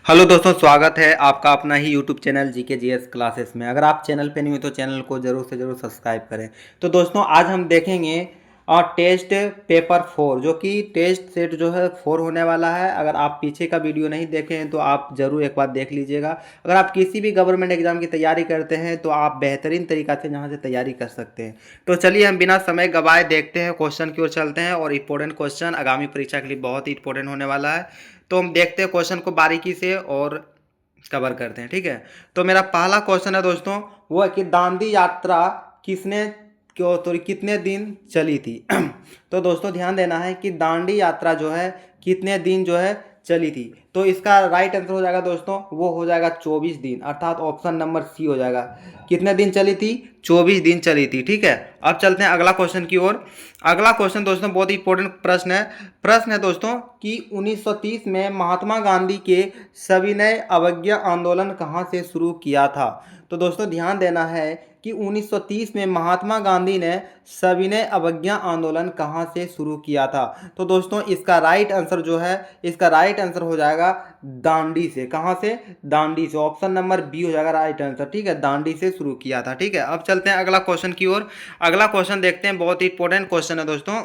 Hello दोस्तों, स्वागत है आपका अपना ही YouTube channel GK GS classes में। अगर आप चैनल पे नहीं हो तो चैनल को जरूर से जरूर सब्सक्राइब करें। तो दोस्तों आज हम देखेंगे टेस्ट पेपर 4 जो कि टेस्ट सेट जो है 4 होने वाला है। अगर आप पीछे का वीडियो नहीं देखे हैं तो आप ज़रूर एक बार देख लीजिएगा। अगर आप किसी भी गवर्नमेंट एग्जाम की तैयारी करते हैं तो आप बेहतरीन तरीका से यहाँ से तैयारी कर सकते हैं। तो चलिए हम बिना समय गवाए देखते हैं, क्वेश्चन की ओर चलते हैं। और इंपॉर्टेंट क्वेश्चन आगामी परीक्षा के लिए बहुत ही इंपॉर्टेंट होने वाला है। तो हम देखते हैं क्वेश्चन को बारीकी से और कवर करते हैं, ठीक है। तो मेरा पहला क्वेश्चन है दोस्तों, वो है कि दांडी यात्रा किसने क्यों तो कितने दिन चली थी। तो दोस्तों ध्यान देना है कि दांडी यात्रा जो है कितने दिन जो है चली थी। तो इसका राइट आंसर हो जाएगा दोस्तों, वो हो जाएगा 24 दिन, अर्थात ऑप्शन नंबर सी हो जाएगा। कितने दिन चली थी? 24 दिन चली थी, ठीक है। अब चलते हैं अगला क्वेश्चन की ओर। अगला क्वेश्चन दोस्तों बहुत ही इंपॉर्टेंट प्रश्न है दोस्तों कि 1930 में महात्मा गांधी के सविनय अवज्ञा आंदोलन कहाँ से शुरू किया था। तो दोस्तों ध्यान देना है कि 1930 में महात्मा गांधी ने सविनय अवज्ञा आंदोलन कहाँ से शुरू किया था। तो दोस्तों इसका राइट आंसर जो है, इसका राइट आंसर हो जाएगा दांडी से। कहाँ से? दांडी से। ऑप्शन नंबर बी हो जाएगा राइट आंसर, ठीक है। दांडी से शुरू किया था, ठीक है। अब चलते हैं अगला क्वेश्चन की ओर। अगला क्वेश्चन देखते हैं, बहुत ही इंपॉर्टेंट क्वेश्चन है दोस्तों।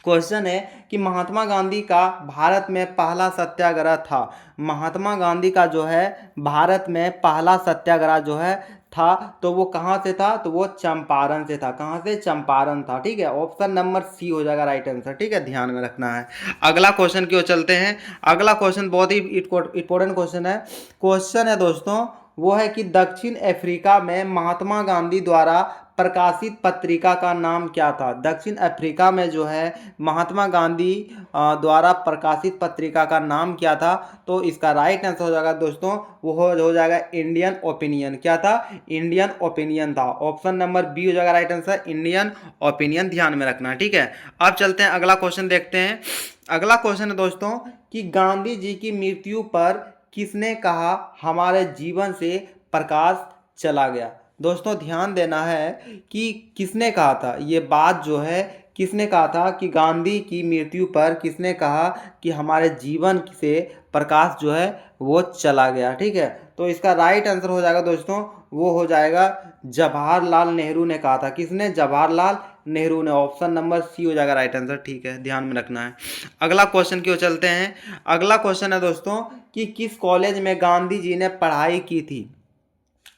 क्वेश्चन है कि महात्मा गांधी का भारत में पहला सत्याग्रह था। महात्मा गांधी का जो है भारत में पहला सत्याग्रह जो है था, तो वो कहाँ से था? तो वो चंपारण से था। कहाँ से? चंपारण था, ठीक है। ऑप्शन नंबर सी हो जाएगा राइट आंसर, ठीक है। ध्यान में रखना है। अगला क्वेश्चन की ओर चलते हैं। अगला क्वेश्चन बहुत ही इंपॉर्टेंट क्वेश्चन है। क्वेश्चन है दोस्तों, वो है कि दक्षिण अफ्रीका में महात्मा गांधी द्वारा प्रकाशित पत्रिका का नाम क्या था। दक्षिण अफ्रीका में जो है महात्मा गांधी द्वारा प्रकाशित पत्रिका का नाम क्या था। तो इसका राइट आंसर हो जाएगा दोस्तों, वो हो जाएगा इंडियन ओपिनियन। क्या था? इंडियन ओपिनियन था। ऑप्शन नंबर बी हो जाएगा राइट आंसर, इंडियन ओपिनियन। ध्यान में रखना, ठीक है। अब चलते हैं अगला क्वेश्चन देखते हैं। अगला क्वेश्चन है दोस्तों कि गांधी जी की मृत्यु पर किसने कहा हमारे जीवन से प्रकाश चला गया। दोस्तों ध्यान देना है कि किसने कहा था ये बात जो है, किसने कहा था कि गांधी की मृत्यु पर किसने कहा कि हमारे जीवन से प्रकाश जो है वो चला गया, ठीक है। तो इसका राइट आंसर हो जाएगा दोस्तों, वो हो जाएगा जवाहरलाल नेहरू ने कहा था। किसने? जवाहरलाल नेहरू ने। ऑप्शन नंबर सी हो जाएगा राइट आंसर, ठीक है। ध्यान में रखना है। अगला क्वेश्चन की ओर चलते हैं। अगला क्वेश्चन है दोस्तों कि किस कॉलेज में गांधी जी ने पढ़ाई की थी।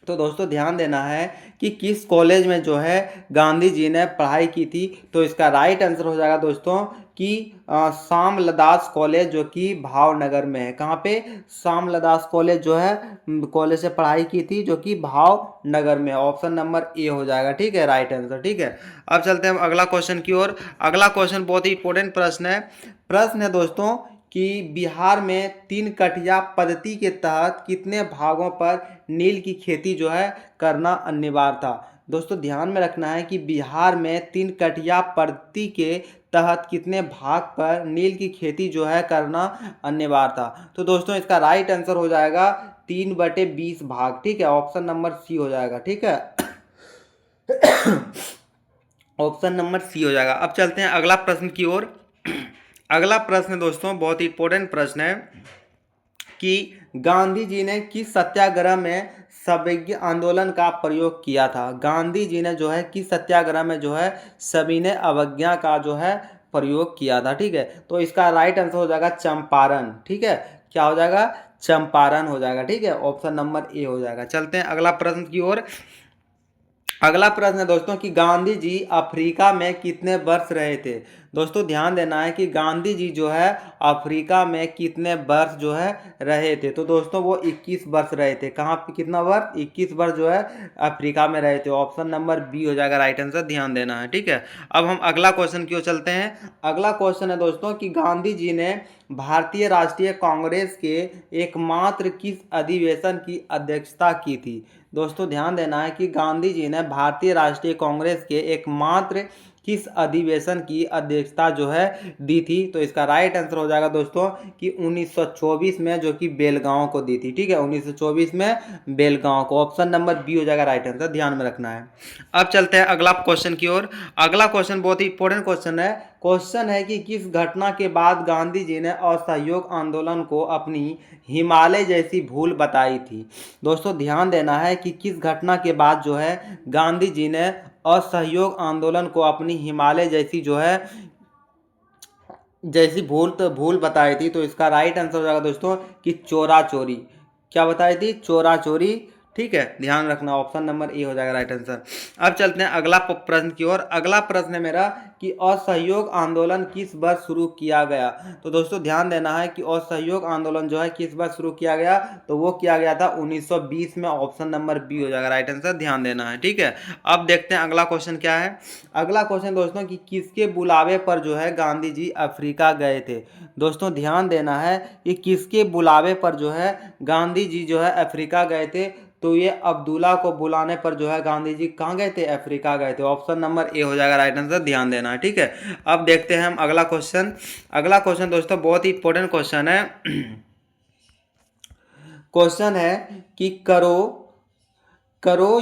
तो दोस्तों ध्यान देना है कि किस कॉलेज में जो है गांधी जी ने पढ़ाई की थी। तो इसका राइट आंसर हो जाएगा दोस्तों कि शामलदास कॉलेज जो कि भावनगर में है। कहाँ पे? शामलदास कॉलेज जो है कॉलेज से पढ़ाई की थी जो कि भावनगर में है। ऑप्शन नंबर ए हो जाएगा, ठीक है, राइट आंसर, ठीक है। अब चलते हैं अगला क्वेश्चन की ओर। अगला क्वेश्चन बहुत ही इंपॉर्टेंट प्रश्न है दोस्तों कि बिहार में 3 कठिया पद्धति के तहत कितने भागों पर नील की खेती जो है करना अनिवार्य था। दोस्तों ध्यान में रखना है कि बिहार में 3 कठिया पद्धति के तहत कितने भाग पर नील की खेती जो है करना अनिवार्य था। तो दोस्तों इसका राइट आंसर हो जाएगा 3/20 भाग, ठीक है। ऑप्शन नंबर सी हो जाएगा, ठीक है। ऑप्शन नंबर सी हो जाएगा। अब चलते हैं अगला प्रश्न की ओर। अगला प्रश्न दोस्तों बहुत ही इंपॉर्टेंट प्रश्न है कि गांधी जी ने किस सत्याग्रह में सविनय आंदोलन का प्रयोग किया था। गांधी जी ने जो है किस सत्याग्रह में जो है सविनय अवज्ञा का जो है प्रयोग किया था, ठीक है। तो इसका राइट आंसर हो जाएगा चंपारण, ठीक है। क्या हो जाएगा? चंपारण हो जाएगा, ठीक है। ऑप्शन नंबर ए हो जाएगा। चलते हैं अगला प्रश्न की ओर। अगला प्रश्न है दोस्तों कि गांधी जी अफ्रीका में कितने वर्ष रहे थे। दोस्तों ध्यान देना है कि गांधी जी जो है अफ्रीका में कितने वर्ष जो है रहे थे। तो दोस्तों वो 21 वर्ष रहे थे। कहाँ पे? कितना वर्ष? 21 वर्ष जो है अफ्रीका में रहे थे। ऑप्शन नंबर बी हो जाएगा राइट आंसर, ध्यान देना है, ठीक है। अब हम अगला क्वेश्चन की ओर चलते हैं। अगला क्वेश्चन है दोस्तों कि गांधी जी ने भारतीय राष्ट्रीय कांग्रेस के एकमात्र किस अधिवेशन की अध्यक्षता की थी। दोस्तों ध्यान देना है कि गांधी जी ने भारतीय राष्ट्रीय कांग्रेस के एकमात्र किस अधिवेशन की अध्यक्षता जो है दी थी? तो इसका राइट आंसर हो जाएगा दोस्तों कि 1924 में, जो कि बेलगांव को दी थी। ठीक है, 1924 में बेलगांव को। ऑप्शन नंबर बी हो जाएगा राइट आंसर, ध्यान में रखना है। अब चलते हैं अगला क्वेश्चन की ओर। अगला क्वेश्चन बहुत ही इंपॉर्टेंट क्वेश्चन है। क्वेश्चन है कि किस घटना के बाद गांधी जी ने असहयोग आंदोलन को अपनी हिमालय जैसी भूल बताई थी? दोस्तों ध्यान देना है कि किस घटना के बाद जो है गांधी जी ने असहयोग आंदोलन को अपनी हिमालय जैसी जो है जैसी भूल बताई थी। तो इसका राइट आंसर हो जाएगा दोस्तों कि चोरा चोरी। क्या बताई थी? चोरा चोरी। ठीक है, ध्यान रखना, ऑप्शन नंबर ए हो जाएगा राइट आंसर। अब चलते हैं अगला प्रश्न की ओर। अगला प्रश्न है मेरा कि असहयोग आंदोलन किस वर्ष शुरू किया गया? तो दोस्तों ध्यान देना है कि असहयोग आंदोलन जो है किस वर्ष शुरू किया गया? तो वो किया गया था 1920 में। ऑप्शन नंबर बी हो जाएगा राइट आंसर, ध्यान देना है। ठीक है, अब देखते हैं अगला क्वेश्चन क्या है। अगला क्वेश्चन दोस्तों कि किसके बुलावे पर जो है गांधी जी अफ्रीका गए थे? दोस्तों ध्यान देना है कि किसके बुलावे पर जो है गांधी जी जो है अफ्रीका गए थे? तो ये अब्दुल्ला को बुलाने पर जो है गांधी जी कहाँ गए थे? अफ्रीका गए थे। ऑप्शन नंबर ए हो जाएगा राइट आंसर, ध्यान देना है। ठीक है, अब देखते हैं हम अगला क्वेश्चन। अगला क्वेश्चन दोस्तों बहुत ही इंपॉर्टेंट क्वेश्चन है। क्वेश्चन है कि करो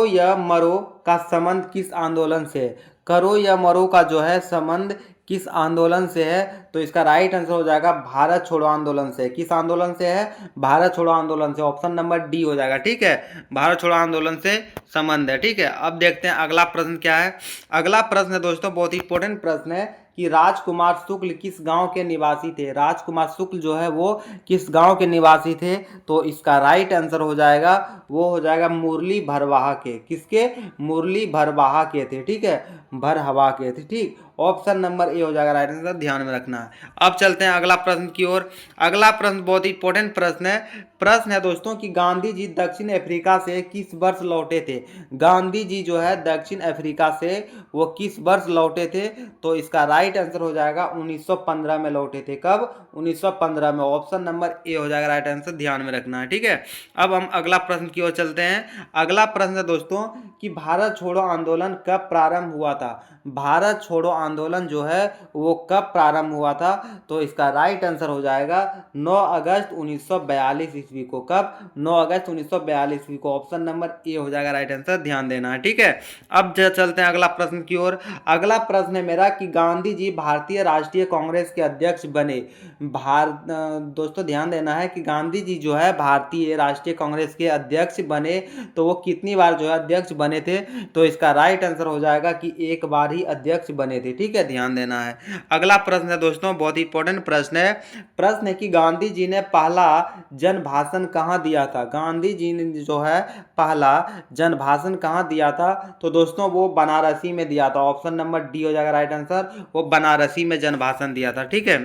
या मरो का संबंध किस आंदोलन से है? करो या मरो का जो है संबंध किस आंदोलन से है? तो इसका राइट आंसर हो जाएगा भारत छोड़ो आंदोलन से। किस आंदोलन से है? भारत छोड़ो आंदोलन से। ऑप्शन नंबर डी हो जाएगा। ठीक है, भारत छोड़ो आंदोलन से संबंध है। ठीक है, अब देखते हैं अगला प्रश्न क्या है। अगला प्रश्न है दोस्तों बहुत ही इंपॉर्टेंट प्रश्न है कि राजकुमार शुक्ल किस गांव के निवासी थे? राजकुमार शुक्ल जो है वो किस गांव के निवासी थे? तो इसका राइट आंसर हो जाएगा, वो हो जाएगा मुरली भरवाहा के। किसके? मुरली भरवाहा के थे। ठीक है, भरहवा के थे। ठीक, ऑप्शन नंबर ए हो जाएगा राइट आंसर, ध्यान में रखना है। अब चलते हैं अगला प्रश्न की ओर। अगला प्रश्न बहुत ही इंपॉर्टेंट प्रश्न है। प्रश्न है दोस्तों कि गांधी जी दक्षिण अफ्रीका से किस वर्ष लौटे थे? गांधी जी जो है दक्षिण अफ्रीका से वो किस वर्ष लौटे थे? तो इसका राइट आंसर हो जाएगा 1915 में लौटे थे। कब? 1915 में। ऑप्शन नंबर ए हो जाएगा राइट आंसर, ध्यान में रखना है। ठीक है, अब हम अगला प्रश्न की ओर चलते हैं। अगला प्रश्न है दोस्तों कि भारत छोड़ो आंदोलन कब प्रारंभ हुआ था? भारत छोड़ो आंदोलन जो है वो कब प्रारंभ हुआ था? तो इसका राइट आंसर हो जाएगा 9 अगस्त 1942 ईस्वी को। कब? 9 अगस्त 1942 ईस्वी को। ऑप्शन नंबर ए हो जाएगा राइट आंसर, ध्यान देना है। ठीक है, अब चलते हैं अगला प्रश्न की ओर। अगला प्रश्न है मेरा कि गांधी जी भारतीय राष्ट्रीय कांग्रेस के अध्यक्ष बने। दोस्तों ध्यान देना है कि गांधी जी जो है भारतीय राष्ट्रीय कांग्रेस के अध्यक्ष बने, तो वो कितनी बार जो है अध्यक्ष बने थे? तो इसका राइट आंसर हो जाएगा कि एक बार ही अध्यक्ष बने थे। ठीक है, ध्यान देना है। अगला प्रश्न है दोस्तों बहुत ही इंपॉर्टेंट प्रश्न है। प्रश्न है कि गांधी जी ने पहला जन भाषण कहाँ दिया था? गांधी जी ने जो है पहला जन भाषण कहाँ दिया था? तो दोस्तों वो बनारसी में दिया था। ऑप्शन नंबर डी हो जाएगा राइट आंसर, वो बनारसी में जन भाषण दिया था। ठीक है,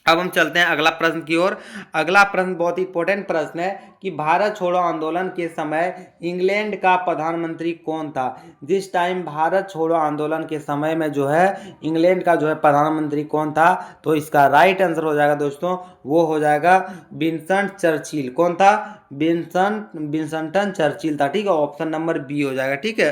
अब हम चलते हैं अगला प्रश्न की ओर। अगला प्रश्न बहुत ही इंपॉर्टेंट प्रश्न है कि भारत छोड़ो आंदोलन के समय इंग्लैंड का प्रधानमंत्री कौन था? जिस टाइम भारत छोड़ो आंदोलन के समय में जो है इंग्लैंड का जो है प्रधानमंत्री कौन था? तो इसका राइट आंसर हो जाएगा दोस्तों, वो हो जाएगा विंस्टन चर्चिल। कौन था? विंस्टन चर्चिल था। ठीक है, ऑप्शन नंबर बी हो जाएगा। ठीक है,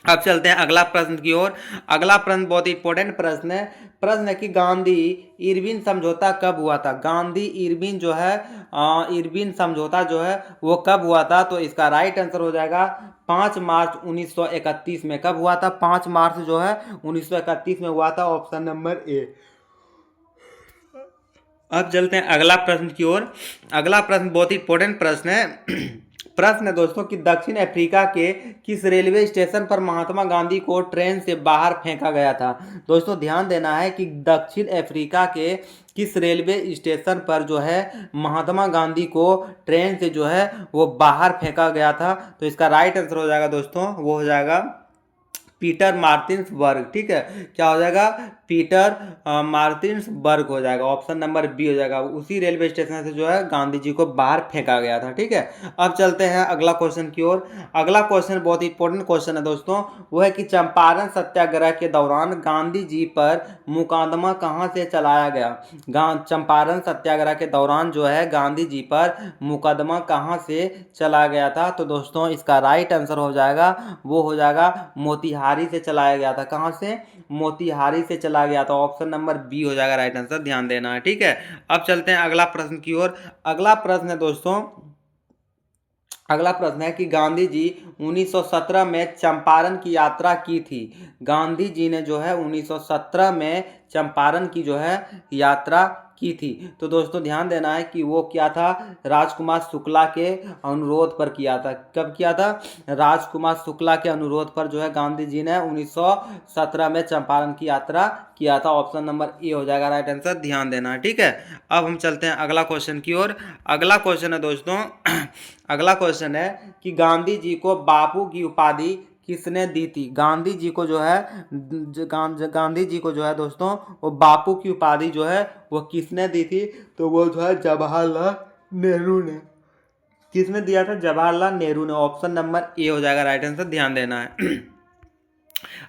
अब चलते हैं अगला प्रश्न की ओर। अगला प्रश्न बहुत ही इंपॉर्टेंट प्रश्न है। प्रश्न है कि गांधी इरविन समझौता कब हुआ था? गांधी इरविन जो है इरविन समझौता जो है वो कब हुआ था? तो इसका राइट आंसर हो जाएगा 5 मार्च 1931 में। कब हुआ था? 5 मार्च जो है 1931 में हुआ था। Option number A. अब चलते हैं अगला प्रश्न की ओर। अगला प्रश्न बहुत ही इंपॉर्टेंट प्रश्न है। प्रश्न है दोस्तों कि दक्षिण अफ्रीका के किस रेलवे स्टेशन पर महात्मा गांधी को ट्रेन से बाहर फेंका गया था? दोस्तों ध्यान देना है कि दक्षिण अफ्रीका के किस रेलवे स्टेशन पर जो है महात्मा गांधी को ट्रेन से जो है वो बाहर फेंका गया था? तो इसका राइट आंसर हो जाएगा दोस्तों, वो हो जाएगा पीटर मार्टिन्सबर्ग। ठीक है, क्या हो जाएगा? पीटर मार्टिन्सबर्ग हो जाएगा, ऑप्शन नंबर बी हो जाएगा। उसी रेलवे स्टेशन से जो है गांधी जी को बाहर फेंका गया था। ठीक है, अब चलते हैं अगला क्वेश्चन की ओर। अगला क्वेश्चन बहुत इंपॉर्टेंट क्वेश्चन है दोस्तों, वो है कि चंपारण सत्याग्रह के दौरान गांधी जी पर मुकदमा कहां से चलाया गया। चंपारण सत्याग्रह के दौरान जो है गांधी जी पर मुकदमा कहां से चला गया था, तो दोस्तों इसका राइट आंसर हो जाएगा, वो हो जाएगा मोतिहारी से चलाया गया था। कहां से? मोतिहारी से चला गया था, ऑप्शन नंबर बी हो जाएगा राइट आंसर, ध्यान देना है। ठीक है, अब चलते हैं अगला प्रश्न की ओर। अगला प्रश्न है दोस्तों, अगला प्रश्न है कि गांधी जी 1917 में चंपारण की यात्रा की थी। गांधी जी ने जो है 1917 में चंपारण की जो है यात्रा की थी। तो दोस्तों ध्यान देना है कि वो क्या था, राजकुमार शुक्ला के अनुरोध पर किया था। कब किया था? राजकुमार शुक्ला के अनुरोध पर जो है गांधी जी ने 1917 में चंपारण की यात्रा किया था। ऑप्शन नंबर ए हो जाएगा राइट आंसर, ध्यान देना है। ठीक है, अब हम चलते हैं अगला क्वेश्चन की ओर। अगला क्वेश्चन है दोस्तों अगला क्वेश्चन है कि गांधी जी को बापू की उपाधि किसने दी थी। गांधी जी को जो है गांधी जी को जो है दोस्तों वो बापू की उपाधि जो है वो किसने दी थी, तो वो जो है जवाहरलाल नेहरू ने। किसने दिया था? जवाहरलाल नेहरू ने, ऑप्शन नंबर ए हो जाएगा राइट आंसर, ध्यान देना है।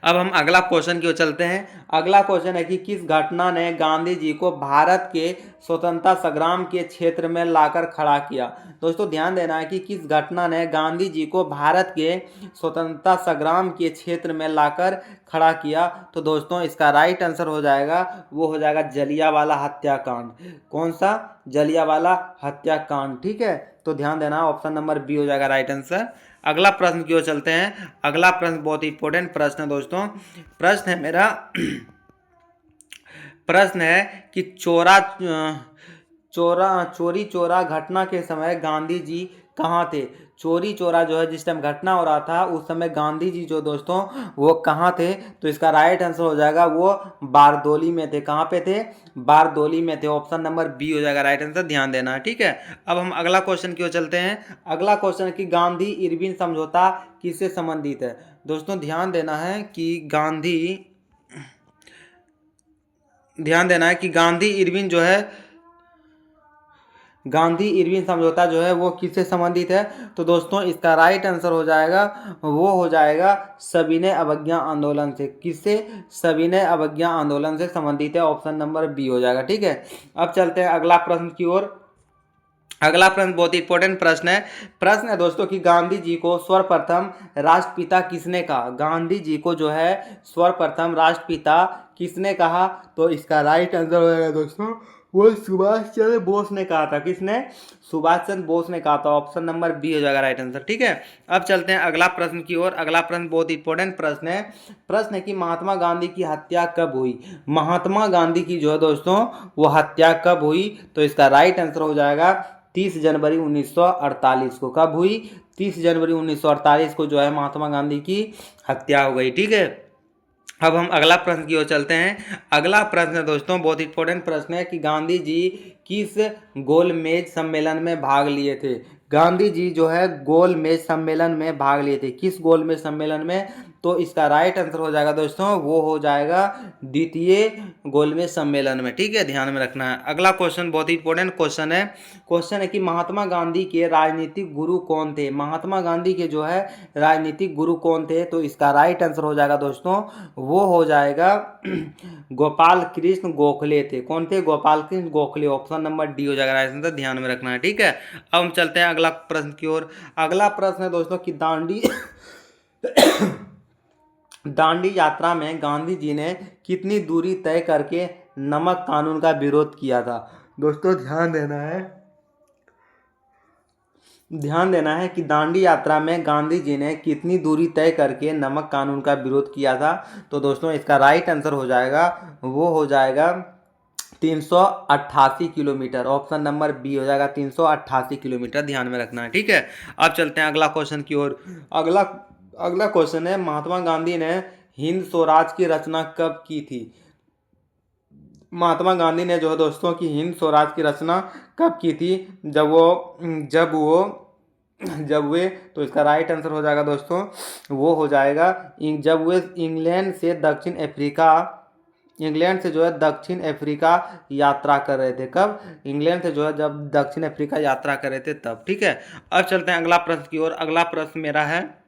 अब हम अगला क्वेश्चन की ओर चलते हैं। अगला क्वेश्चन है कि किस घटना ने गांधी जी को भारत के स्वतंत्रता संग्राम के क्षेत्र में लाकर खड़ा किया। दोस्तों ध्यान देना है कि किस घटना ने गांधी जी को भारत के स्वतंत्रता संग्राम के क्षेत्र में लाकर खड़ा किया, तो दोस्तों इसका राइट आंसर हो जाएगा, वो हो जाएगा जलियांवाला हत्याकांड। कौन सा? जलियांवाला हत्याकांड। ठीक है, तो ध्यान देना, ऑप्शन नंबर बी हो जाएगा राइट आंसर। अगला प्रश्न की ओर चलते हैं। अगला प्रश्न बहुत इंपॉर्टेंट प्रश्न है दोस्तों। प्रश्न है मेरा प्रश्न है कि चोरी चोरा घटना के समय गांधी जी कहाँ थे। चोरी चोरा जो है जिस टाइम घटना हो रहा था उस समय गांधी जी जो दोस्तों वो कहाँ थे, तो इसका राइट आंसर हो जाएगा वो बारदोली में थे। कहाँ पे थे? बारदोली में थे, ऑप्शन नंबर बी हो जाएगा राइट आंसर, ध्यान देना है। ठीक है, अब हम अगला क्वेश्चन की ओर चलते हैं। अगला क्वेश्चन है कि गांधी इरविन समझौता किससे संबंधित है। दोस्तों ध्यान देना है कि गांधी इरविन जो है गांधी इरविन समझौता जो है वो किससे संबंधित है, तो दोस्तों इसका राइट आंसर हो जाएगा, वो हो जाएगा सविनय अवज्ञा आंदोलन से। किससे? सविनय अवज्ञा आंदोलन से संबंधित है, ऑप्शन नंबर बी हो जाएगा। ठीक है, अब चलते हैं अगला प्रश्न की ओर। अगला प्रश्न बहुत इंपॉर्टेंट प्रश्न है। प्रश्न है दोस्तों कि गांधी जी को सर्वप्रथम राष्ट्रपिता किसने कहा। गांधी जी को जो है सर्वप्रथम राष्ट्रपिता किसने कहा, तो इसका राइट आंसर हो जाएगा दोस्तों, वो सुभाष चंद्र बोस ने कहा था। किसने? सुभाष चंद्र बोस ने कहा था, ऑप्शन नंबर बी हो जाएगा राइट आंसर। ठीक है, अब चलते हैं अगला प्रश्न की ओर। अगला प्रश्न बहुत इंपॉर्टेंट प्रश्न है। प्रश्न है कि महात्मा गांधी की हत्या कब हुई। महात्मा गांधी की जो है दोस्तों वो हत्या कब हुई, तो इसका राइट आंसर हो जाएगा 30 जनवरी 1948 को। कब हुई? 30 जनवरी 1948 को जो है महात्मा गांधी की हत्या हो गई। ठीक है, अब हम अगला प्रश्न की ओर चलते हैं। अगला प्रश्न है दोस्तों बहुत इंपॉर्टेंट प्रश्न है कि गांधी जी किस गोलमेज सम्मेलन में भाग लिए थे। गांधी जी जो है गोलमेज सम्मेलन में भाग लिए थे। किस गोलमेज सम्मेलन में, तो इसका राइट आंसर हो जाएगा दोस्तों, वो हो जाएगा द्वितीय गोलमेज सम्मेलन में। ठीक है, ध्यान में रखना है। अगला क्वेश्चन बहुत इंपॉर्टेंट क्वेश्चन है कि महात्मा गांधी के राजनीतिक गुरु कौन थे। महात्मा गांधी के जो है राजनीतिक गुरु कौन थे, तो इसका राइट आंसर हो जाएगा दोस्तों, वो हो जाएगा गोपाल कृष्ण गोखले थे। कौन थे? Gopal Krishna Gokhale, option number D हो जाएगा राइट आंसर, ध्यान में रखना है। ठीक है, अब हम चलते हैं अगला प्रश्न की ओर। अगला प्रश्न है दोस्तों कि दांडी यात्रा में गांधी जी ने कितनी दूरी तय करके नमक कानून का विरोध किया था। दोस्तों ध्यान देना है कि दांडी यात्रा में गांधी जी ने कितनी दूरी तय करके नमक कानून का विरोध किया था, तो दोस्तों इसका राइट आंसर हो जाएगा, वो हो जाएगा 388 किलोमीटर, ऑप्शन नंबर बी हो जाएगा 388 किलोमीटर, ध्यान में रखना है। ठीक है, अब चलते हैं अगला क्वेश्चन की ओर। अगला क्वेश्चन है महात्मा गांधी ने हिंद स्वराज की रचना कब की थी। महात्मा गांधी ने जो है दोस्तों की हिंद स्वराज की रचना कब की थी, जब वे तो इसका राइट आंसर हो जाएगा दोस्तों, वो हो जाएगा जब वे इंग्लैंड से दक्षिण अफ्रीका इंग्लैंड से जो है दक्षिण अफ्रीका यात्रा कर रहे थे। कब? इंग्लैंड से जो है जब दक्षिण अफ्रीका यात्रा कर रहे थे तब। ठीक है, अब चलते हैं अगला प्रश्न की ओर। अगला प्रश्न मेरा है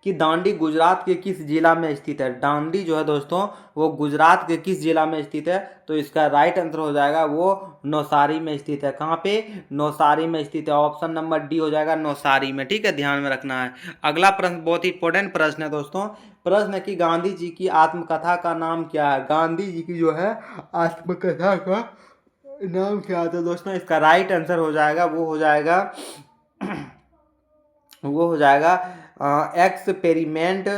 कि दांडी गुजरात के किस जिला में स्थित है। दांडी जो है दोस्तों वो गुजरात के किस जिला में स्थित है, तो इसका राइट आंसर हो जाएगा वो नौसारी में स्थित है। कहाँ पे? नौसारी में स्थित है। ऑप्शन नंबर डी हो जाएगा नौसारी में। ठीक है, ध्यान में रखना है। अगला प्रश्न बहुत ही इंपॉर्टेंट प्रश्न है दोस्तों। प्रश्न है कि गांधी जी की आत्मकथा का नाम क्या है। गांधी जी की जो है आत्मकथा का नाम क्या है, तो दोस्तों इसका राइट आंसर हो जाएगा वो हो जाएगा एक्सपेरिमेंट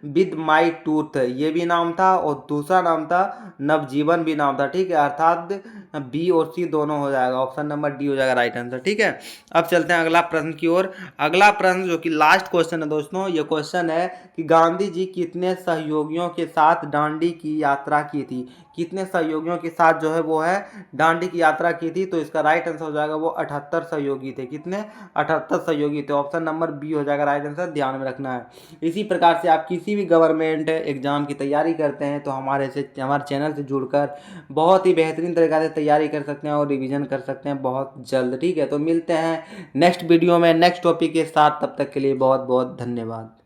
विद माई टूथ, ये भी नाम था, और दूसरा नाम था नवजीवन भी नाम था। ठीक है, अर्थात बी और सी दोनों हो जाएगा। ऑप्शन नंबर डी हो जाएगा राइट आंसर। ठीक है, अब चलते हैं अगला प्रश्न की ओर। अगला प्रश्न जो कि लास्ट क्वेश्चन है दोस्तों, ये क्वेश्चन है कि गांधी जी कितने सहयोगियों के साथ दांडी की यात्रा की थी। कितने सहयोगियों के साथ जो है वो है दांडी की यात्रा की थी, तो इसका राइट आंसर हो जाएगा वो 78 सहयोगी थे। कितने? 78 सहयोगी थे। ऑप्शन नंबर बी हो जाएगा राइट आंसर, ध्यान में रखना है। इसी प्रकार से आप किसी भी गवर्नमेंट एग्जाम की तैयारी करते हैं तो हमारे चैनल से जुड़कर बहुत ही बेहतरीन तरीके से तैयारी कर सकते हैं और रिवीजन कर सकते हैं बहुत जल्द। ठीक है, तो मिलते हैं नेक्स्ट वीडियो में नेक्स्ट टॉपिक के साथ। तब तक के लिए बहुत बहुत धन्यवाद।